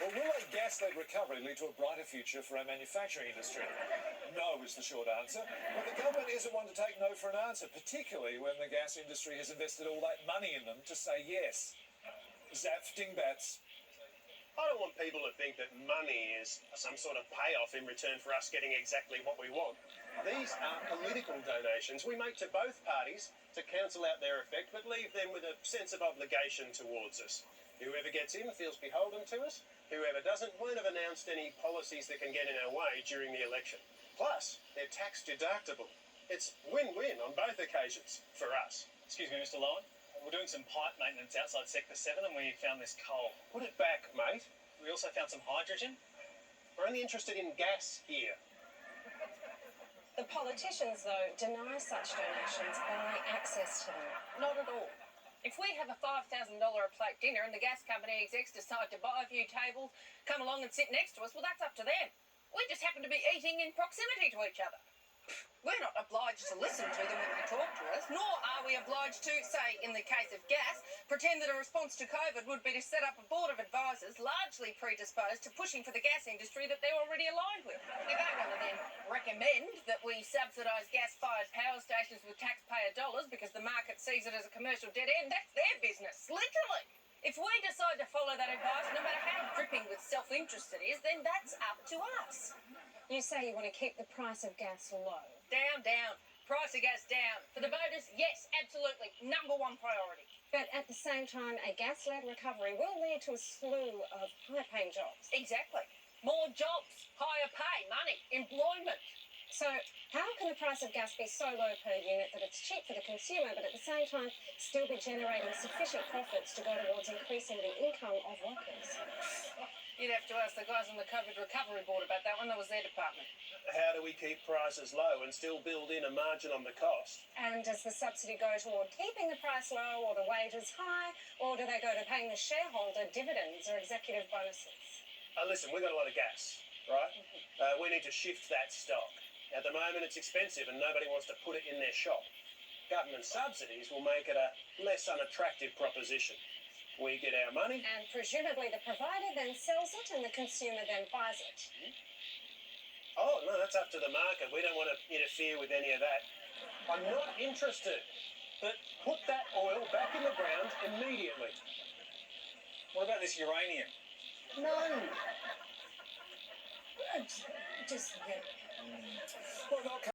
Well, will a gas-led recovery lead to a brighter future for our manufacturing industry? No is the short answer, but the government isn't one to take no for an answer, particularly when the gas industry has invested all that money in them to say yes. Zap dingbats. I don't want people to think that money is some sort of payoff in return for us getting exactly what we want. These are political donations we make to both parties to cancel out their effect, but leave them with a sense of obligation towards us. Whoever gets in feels beholden to us. Whoever doesn't won't have announced any policies that can get in our way during the election. Plus, they're tax deductible. It's win-win on both occasions for us. Excuse me, Mr. Lowen. We're doing some pipe maintenance outside Sector 7 and we found this coal. Put it back, mate. We also found some hydrogen. We're only interested in gas here. The politicians, though, deny such donations by access to them. Not at all. If we have a $5,000 a plate dinner and the gas company execs decide to buy a few tables, come along and sit next to us, well, that's up to them. We just happen to be eating in proximity to each other. We're not obliged to listen to them when they talk to us, nor are we obliged to, say, in the case of gas, pretend that a response to COVID would be to set up a board of advisors largely predisposed to pushing for the gas industry that they're already aligned with. If they want to then recommend that we subsidise gas-fired power stations with taxpayer dollars because the market sees it as a commercial dead end, that's their business, literally. If we decide to follow that advice, no matter how dripping with self-interest it is, then that's up to us. You say you want to keep the price of gas low. Down, down. Price of gas down. For the voters, yes, absolutely. Number one priority. But at the same time, a gas-led recovery will lead to a slew of high-paying jobs. Exactly. More jobs, higher pay, money, employment. So how can the price of gas be so low per unit that it's cheap for the consumer, but at the same time still be generating sufficient profits to go towards increasing the income of workers? You'd have to ask the guys on the COVID recovery board about that one. That was their department. How do we keep prices low and still build in a margin on the cost? And does the subsidy go toward keeping the price low or the wages high, or do they go to paying the shareholder dividends or executive bonuses? Listen, we've got a lot of gas, right? We need to shift that stock. At the moment, it's expensive and nobody wants to put it in their shop. Government subsidies will make it a less unattractive proposition. We get our money. And presumably the provider then sells it and the consumer then buys it. Oh, no, that's up to the market. We don't want to interfere with any of that. I'm not interested. But put that oil back in the ground immediately. What about this uranium? No. Just... Well, not